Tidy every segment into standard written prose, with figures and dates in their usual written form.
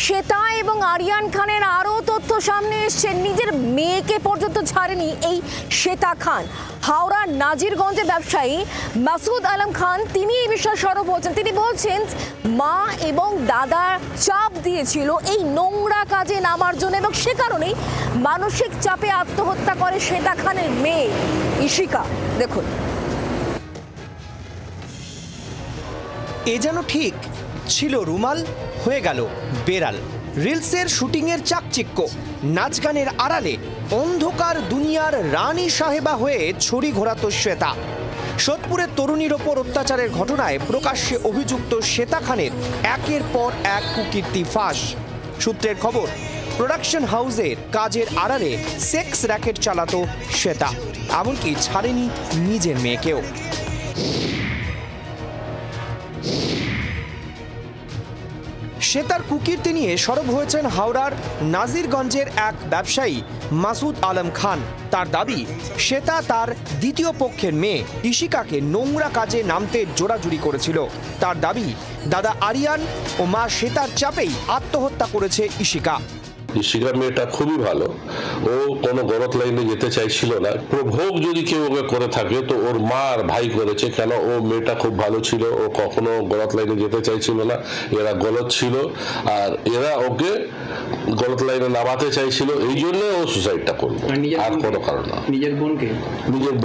শ্বেতা এবং আরিয়ান খানের আরও তথ্য সামনে এসছে। নিজের মেয়েকে পর্যন্ত ছাড়েনি এই শ্বেতা খান। হাওড়ার নাজিরগঞ্জে ব্যবসায়ী মাসুদ আলম খান তিনি এই বিষয়ে সরব হয়েছেন। তিনি বলছেন মা এবং দাদা চাপ দিয়েছিল এই নোংরা কাজে নামার জন্য এবং সে কারণেই মানসিক চাপে আত্মহত্যা করে শ্বেতা খানের মেয়ে ইশিকা। দেখুন, এ যেন ঠিক ছিল রুমাল, হয়ে গেল বেড়াল। রিলসের শুটিংয়ের চাকচিক্য, নাচ গানের আড়ালে অন্ধকার দুনিয়ার রানী সাহেবা হয়ে ছড়ি ঘোরাতো শ্বেতা। সোদপুরের তরুণীর ওপর অত্যাচারের ঘটনায় প্রকাশ্যে অভিযুক্ত শ্বেতা খানের একের পর এক কুকীর্তি ফাঁস। সূত্রের খবর, প্রোডাকশন হাউসের কাজের আড়ালে সেক্স র্যাকেট চালাতো শ্বেতা, এমনকি ছাড়েনি নিজের মেয়েকেও। শ্বেতার কুকীর্তি নিয়ে সরব হয়েছেন হাওড়ার নাজিরগঞ্জের এক ব্যবসায়ী মাসুদ আলম খান। তার দাবি, শ্বেতা তার দ্বিতীয় পক্ষের মেয়ে ইশিকাকে নোংরা কাজে নামতে জোরাজুরি করেছিল। তার দাবি, দাদা আরিয়ান ও মা শ্বেতার চাপেই আত্মহত্যা করেছে ইশিকা। ইশিকা মেয়েটা খুবই ভালো, ও কোনো গলত লাইনে যেতে চাইছিল না। প্রভোগ যদি কেউ ওকে করে থাকে তো ওর মা আর ভাই করেছে, কেন ও মেয়েটা খুব ভালো ছিল, ও কখনো গলত লাইনে যেতে চাইছিল না। এরা গলত ছিল আর এরা ওকে গলত লাইনে নামাতে চাইছিল, এই জন্য ও সুসাইডটা করলো, আর কোনো কারণ না। নিজের বোনকে, নিজের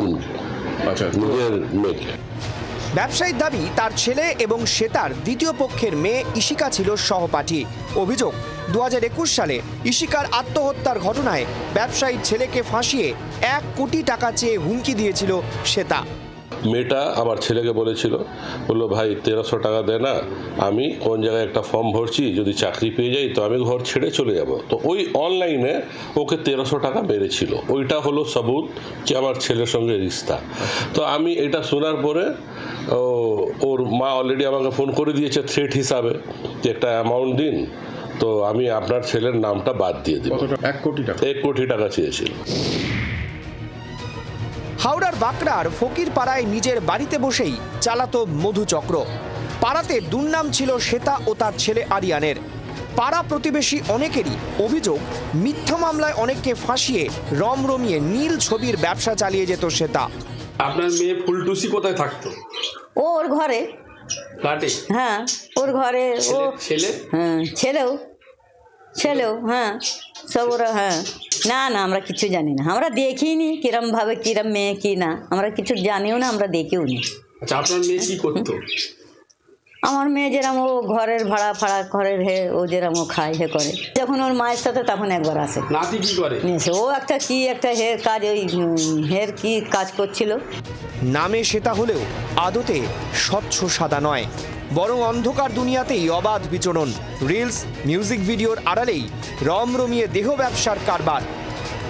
মেয়েকে। ব্যবসায়ীর দাবি, তার ছেলে এবং শ্বেতার দ্বিতীয় পক্ষের মেয়ে ইশিকা ছিল সহপাঠী। অভিযোগ, 2021 সালে ইশিকার আত্মহত্যার ঘটনায় ব্যবসায়ীর ছেলেকে ফাঁসিয়ে 1 কোটি টাকা চেয়ে হুমকি দিয়েছিল শ্বেতা। মেয়েটা আমার ছেলেকে বলেছিল, বললো ভাই 1300 টাকা দে না, আমি কোন জায়গায় একটা ফর্ম ভরছি, যদি চাকরি পেয়ে যাই তো আমি ঘর ছেড়ে চলে যাব। তো ওই অনলাইনে ওকে 1300 টাকা মেরেছিল। ওইটা হলো সবুত যে আমার ছেলের সঙ্গে রিস্তা। তো আমি এটা শোনার পরে ওর মা অলরেডি আমাকে ফোন করে দিয়েছে থ্রেট হিসাবে যে একটা অ্যামাউন্ট দিন, তো আমি আপনার ছেলের নামটা বাদ দিয়ে দিব। 1 কোটি টাকা চেয়েছিল। হাওড়ার বাঁকড়ার ফকির পাড়ায় নিজের বাড়িতে বসেই চালাতো মধুচক্র। পাড়াতে দুর্নাম ছিল শ্বেতা ও তার ছেলে আরিয়ানের। পাড়া প্রতিবেশী অনেকেরই অভিযোগ, মিথ্যা মামলায় অনেককে ফাঁসিয়ে রমরমিয়ে নীল ছবির ব্যবসা চালিয়ে যেত শ্বেতা। আপনার মেয়ে ফুলটুসি কোথায় থাকতো? ওর ঘরে, ফ্ল্যাটে। হ্যাঁ, ওর ঘরে। ও ছেলে? হ্যাঁ, ছেলেও হ্যাঁ, সব ওরা। হ্যাঁ, না আমরা কিছু জানি না, আমরা দেখিনি কিরম ভাবে কিরম মেয়ে কি না, আমরা কিছু জানিও না, আমরা দেখিও নি। আচ্ছা, আপনার মেয়ে কি করতো? আমার মেয়ে যেরকম ও ঘরের ভাড়া ঘরের ও যেরকম ও খায় হে করে। যখন ওর মায়ের সাথে তখন একবার আসে। নাতি কি করে? ও একটা হের কাজ, ওই হের কি কাজ করছিল। নামে শ্বেতা হলেও আদতে স্বচ্ছ সাদা নয়, বরং অন্ধকার দুনিয়াতেই অবাধ বিচরণ। রিলস, মিউজিক ভিডিওর আড়ালেই রমরমিয়ে দেহ ব্যবসার কারবার।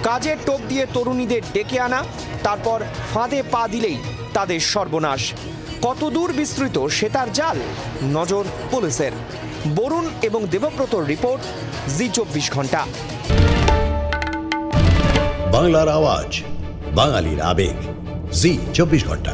কাজের টোপ দিয়ে তরুণীদের ডেকে আনা, তারপর ফাঁদে পা দিলেই তাদের সর্বনাশ। কতদূর বিস্তৃত শ্বেতার জাল, নজর পুলিশের। বরুণ এবং দেবব্রতর রিপোর্ট, জি 24 ঘন্টা। বাংলার আওয়াজ, বাঙালির আবেগ, জি 24 ঘন্টা।